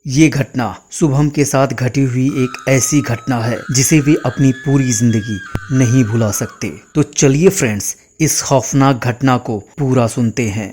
ये घटना शुभम के साथ घटी हुई एक ऐसी घटना है जिसे वे अपनी पूरी जिंदगी नहीं भुला सकते। तो चलिए फ्रेंड्स, इस खौफनाक घटना को पूरा सुनते हैं।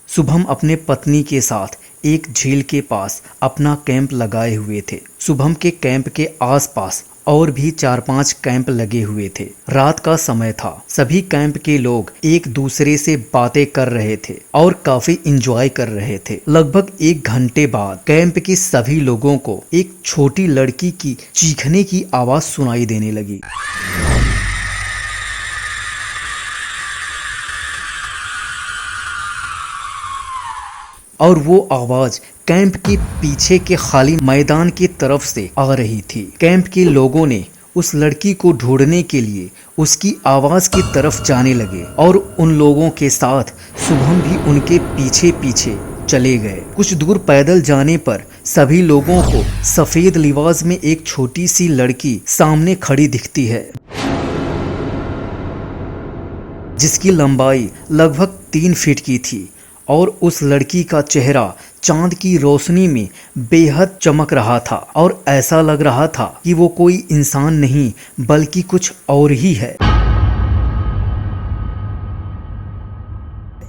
शुभम अपने पत्नी के साथ एक झील के पास अपना कैंप लगाए हुए थे। शुभम के कैंप के आसपास और भी 4-5 कैंप लगे हुए थे। रात का समय था। सभी कैंप के लोग एक दूसरे से बातें कर रहे थे और काफी एंजॉय कर रहे थे। लगभग 1 घंटे बाद कैंप के सभी लोगों को एक छोटी लड़की की चीखने की आवाज सुनाई देने लगी। और वो आवाज कैंप के पीछे के खाली मैदान की तरफ से आ रही थी। कैंप के लोगों ने उस लड़की को ढूंढने के लिए उसकी आवाज की तरफ जाने लगे और उन लोगों के साथ शुभम भी उनके पीछे पीछे चले गए। कुछ दूर पैदल जाने पर सभी लोगों को सफेद लिबास में एक छोटी सी लड़की सामने खड़ी दिखती है, जिसकी लंबाई लगभग 3 फीट की थी और उस लड़की का चेहरा चांद की रोशनी में बेहद चमक रहा था और ऐसा लग रहा था कि वो कोई इंसान नहीं बल्कि कुछ और ही है।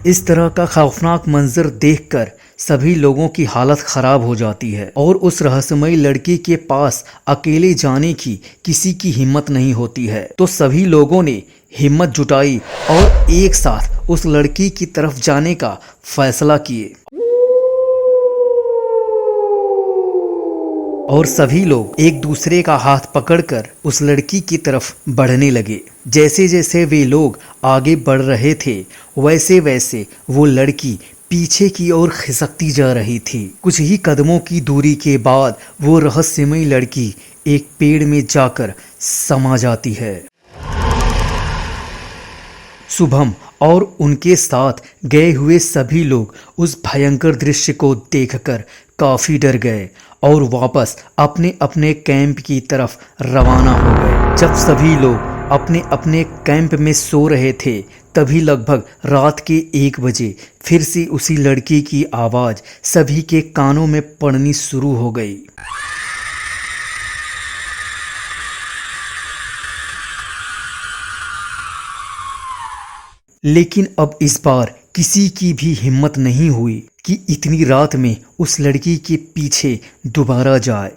इस तरह का खौफनाक मंजर देखकर सभी लोगों की हालत खराब हो जाती है और उस रहस्यमयी लड़की के पास अकेले जाने की किसी की हिम्मत नहीं होती है। तो सभी लोगों ने हिम्मत जुटाई और एक साथ उस लड़की की तरफ जाने का फैसला किए और सभी लोग एक दूसरे का हाथ पकड़कर उस लड़की की तरफ बढ़ने लगे। जैसे जैसे वे लोग आगे बढ़ रहे थे वैसे वैसे वो लड़की पीछे की ओर खिसकती जा रही थी। कुछ ही कदमों की दूरी के बाद वो रहस्यमयी लड़की एक पेड़ में जाकर समा जाती है। शुभम और उनके साथ गए हुए सभी लोग उस भयंकर दृश्य को देखकर काफी डर गए और वापस अपने अपने कैंप की तरफ रवाना हो गए। जब सभी लोग अपने अपने कैंप में सो रहे थे तभी लगभग रात के 1 बजे फिर से उसी लड़की की आवाज सभी के कानों में पड़नी शुरू हो गई। लेकिन अब इस बार किसी की भी हिम्मत नहीं हुई कि इतनी रात में उस लड़की के पीछे दोबारा जाए।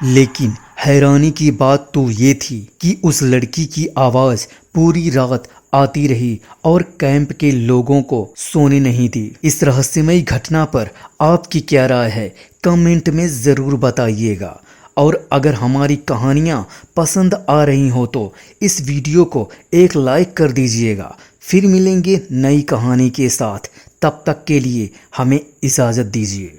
लेकिन हैरानी की बात तो ये थी कि उस लड़की की आवाज पूरी रात आती रही और कैंप के लोगों को सोने नहीं दी। इस रहस्यमयी घटना पर आपकी क्या राय है, कमेंट में ज़रूर बताइएगा। और अगर हमारी कहानियाँ पसंद आ रही हो तो इस वीडियो को एक लाइक कर दीजिएगा। फिर मिलेंगे नई कहानी के साथ, तब तक के लिए हमें इजाज़त दीजिए।